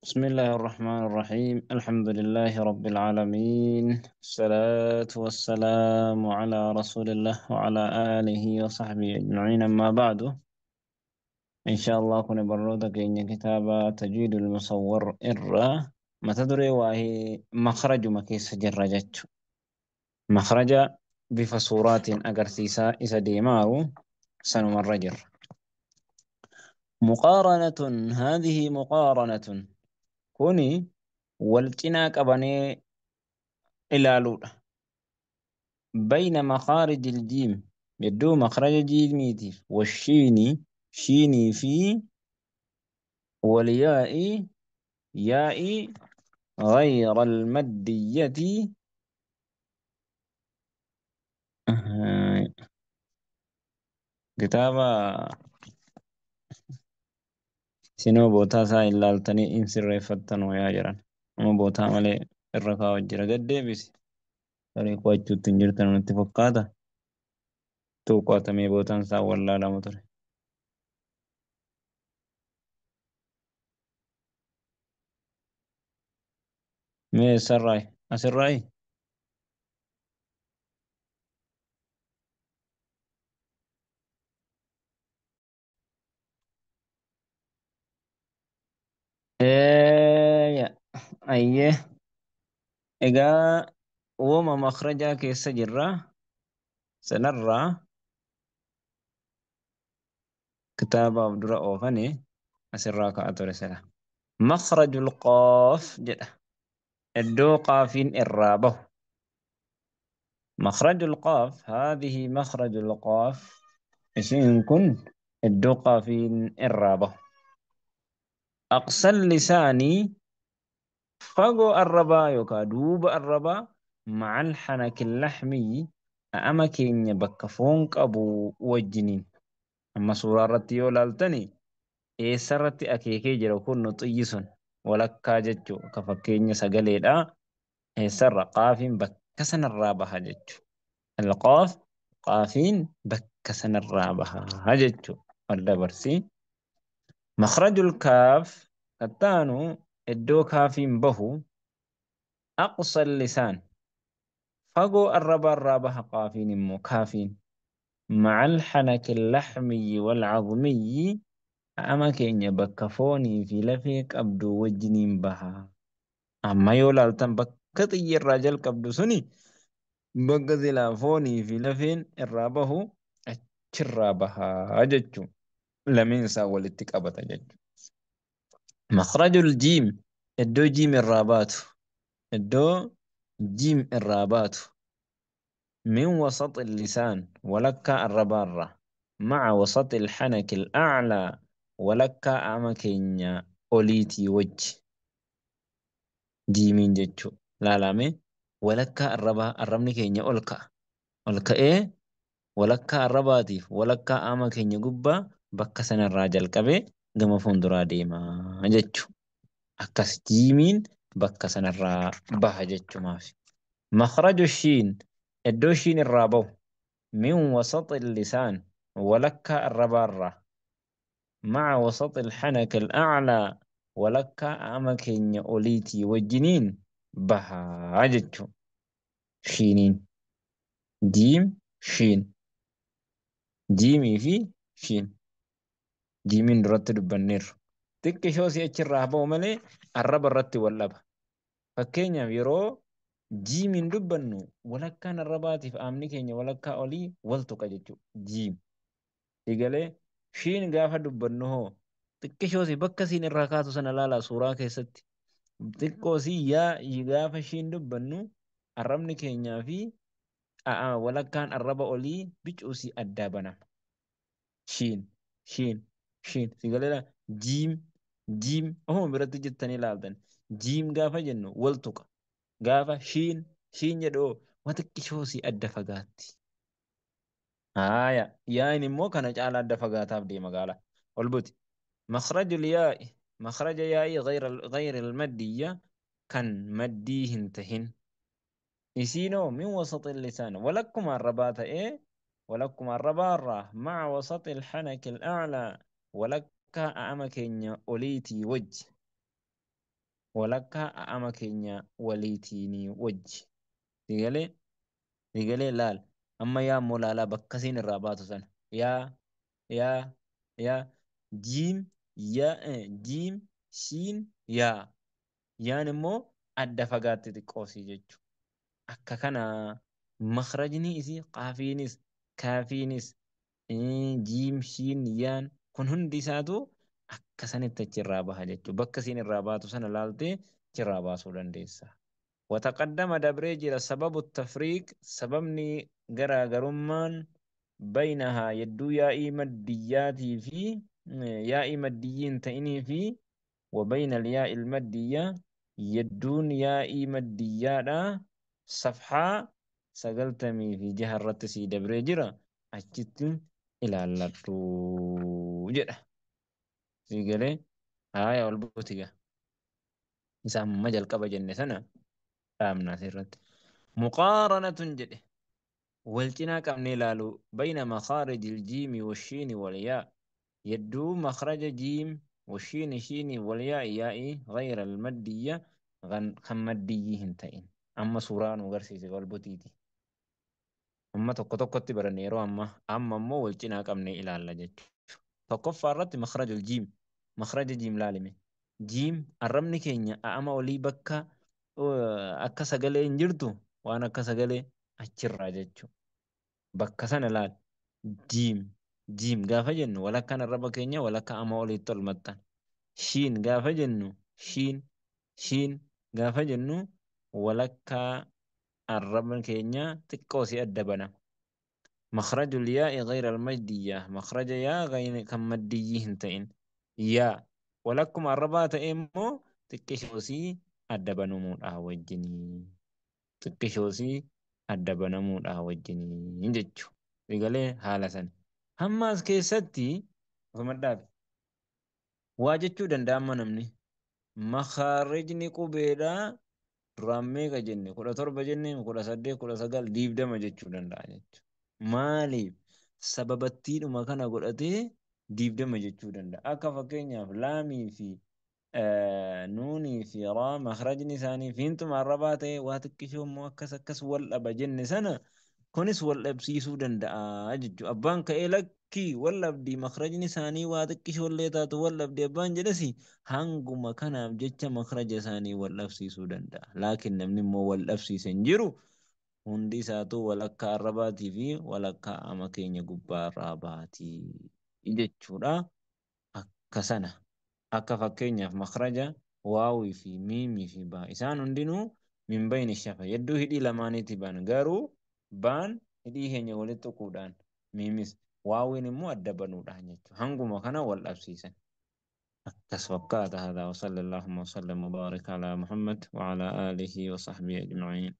بسم الله الرحمن الرحيم الحمد لله رب العالمين الصلاة والسلام على رسول الله وعلى آله وصحبه أجمعين أما بعد إن شاء الله كن برودك إن كتاب تجويد المصور ما تدري وهي مخرج مكيس جرجت مخرج بفصورات أجرسيسا إسا ديماو سنمر رجر مقارنة هذه مقارنة كوني والتنا قبني ilaaluudha. بين مخارج الجيم يدو مخرج جيميتي والشيني شيني في والياء ياء غير المادية آه، كتابة سينو بوتا سا إلا التني إن سر فتن ويا جران أما بوتا مالي الرقا وجرا قد بس طريق وجه تنجرتن اتفقاتا تو قاتمي بوتان سا ولا لا مطر مي سراي أسراي إيه أيه egaa uuma makrajaa keessa jirra sanarraa kitaabaaf dura oofane asirraa ka'a ture sila makrajul qaaf jedha iddoo qaafiin irraa bahu makrajul qaaf haadhihi makrajul qaaf isiin kun iddoo qaafiin irraa bahu aqsal lisaanii fagoo arrabaa yookaan duuba arrabaa macal xanakin laxmii a'ama keenya bakka foon qabu wajjiniin amma suuraa irratti yoo ilaaltani eessarratti akeekee jira kun nuxiyyi sun walakkaa jechuu ka fakkeenya sagaleedha eessarra qaafiin bakka sanarraa baha jechuu alqaaf qaafiin bakka sanarraa baha jechuu wal dabarsii makrajul kaaf kattaanu iddoo kaafiin bahu aqsal lisaan fagoo arrabaarraa baha qaafiin immoo kaafiin مع الحنك اللحمي والعظمي أما كينيا بكا فوني في لفيك أبدو وجنين بها أما يولا التن بكا طي الرجل كبدو سني بكا ذلا فوني في لفين الرابه أتشر بها أججو لمن ساول التكابة أججو مخرج الجيم الدو جيم الرابات الدو جيم الرابات من وسط اللسان ولك الربارة مع وسط الحنك الأعلى ولك أمكين أوليتي وجه جيمين جتشو لا لامي ولك الربني كينيا أولك إيه ولك الرباتي ولك أمكين قبا بكسن الراجل كبي قم فندرا ديما جتشو أكس جيمين بكسن الرا بها جتشو مافي مخرج الشين الدوشين الرابو من وسط اللسان ولك الربارة مع وسط الحنك الأعلى ولك أمكن أوليتي والجنين بها عججو شينين جيم شين جيمي في شين جيمين رتب النير تك شوسي أتشرها بو ملي الرب الرت واللبه فكينيا يرو jiimiin dubbannu walakkaan arrabaatiif aamni keenya walakkaa olii wal tuqa jechuudha. Jiim. Egalee shiin gaafa dubbannu hoo xiqqishooti bakka siin irraa kaatu sana laalaa suuraa keessatti. Xiqqoosii yaa gaafa shiin dubbannu arrabni keenyaa fi walakkaan arraba olii bicuusii addaa banama. Shiin, shiin, shiin. Egalee jiim, jiim. Ohuma biratti jettanii ilaaltan. Jiim gaafa jennu wal tuqa. Gaafa shiin jedhoo xiqqishoosii adda fagaatti. Yaa'iin immoo kana caalaa adda fagaataaf deema gaala. Ol buti. مخرج الياء مخرج ياء غير المادية كان مدي هنتهن يسينو من وسط اللسان ولكم الرباط إيه ولكم الربارة مع وسط الحنك الأعلى ولك أمكن أوليتي وجه walakkaa a'ama keenya waliitiinii wajji. Digalee digalee laal amma yaa immoo laalaa bakka siin irraa baatu sana yaa yaa jiim jiim shiin yaan immoo adda fagaatti xiqqoosii jechuudha. Akka kana makhrajni isii qaafiinis kaafiinis jiim shiin yaan kun hundi isaatu akka sanitti achirraa baha jechuudha. Bakka siin irraa baatu sana laaltee achirraa baasuu dandeessa. وتقدم دبريجر سبب التفريق سببني جرى جرمان بينها يدو يا مدياتي في يا مديين تئني في وبين الياء المادية يدون ياء مادية صفحة سقلتمي في جهة الرتسي دبريجرا أجت إلى اللتو جرا سيقلي آية والبوتيقة إسام مجال قبا جنة سنة آمنا سيرت مقارنة جده والتنا قبني لالو بين مخارج الجيم والشين والياء يدو مخرج جيم والشين شيني والياء يائي غير المادية خم مادية هنتين أما سوران وغرسيس والبوتيتي أما توكو توكو تبرنيرو أما مو والتنا قبني إلى اللجج توقف فارت مخرج الجيم مخرج جيم لالمي جيم الرمني كينيا أما ولي بكا akka sagalee hin jirtu waan akka sagalee achirraa jechuudha. Bakka sana laal jiim gaafa jennu walakkaan arraba keenya walakkaa ama oliitti ol maxxan. Shiin gaafa jennu shiin gaafa jennu walakkaa arraba keenya xiqqoo si adda bana. مخرج الياء غير المجدية مخرج يا غير كم مديه انتين يا ولكم الربات إمو تكشوسي adda banamuudhaa wajjinii xiqqishoosii adda banamuudhaa wajjinii jechuudha. Egalee haala sana. Hamma as keessatti ofumadhaaf waa jechuu danda'amma namni makaarijni qubeedhaa duraan meeqa jenne 17 jenne 18 19 20 jechuu danda'a jechuudha. Maaliif sababattiidhuma kana godhatee 20 jechuu danda'a. Akka fakkeenyaaf laamii fi nuunii fi raa makhrajni isaanii fiintuma arrabaa ta'e waa xiqqishoo immoo akkas wal dhaba jenne sana kunis wal dhabsiisuu danda'a jechuudha. Abbaan ka'ee lakkii wal dhabdii makhrajni isaanii waa xiqqishoo illee taatu wal dhabdii abbaan jedhasi hanguma kanaaf jecha makhraja isaanii wal dhabsiisuu danda'a. Laakiin namni immoo wal dhabsiise hin jiru hundi isaatu walakkaa arrabaatii fi walakkaa ama keenya gubbaa arrabaatii jechuudha. Akka sana. Akka fakkeenyaaf makhraja waawii fi miimii fi baa isaan hundinuu min bayni shafa yedduu hidhii lamaaniiti baan garuu baan hidhii keenya walitti tuquudhaan miimis waawiin immoo adda banuudhaan jechuudha hanguma kana wal dhabsiisan. Akkas fakkaata haadaa wa sallallahu wa sallam wa baarika ala Muhammad wa ala alihi wa sahbihi ajma'iin.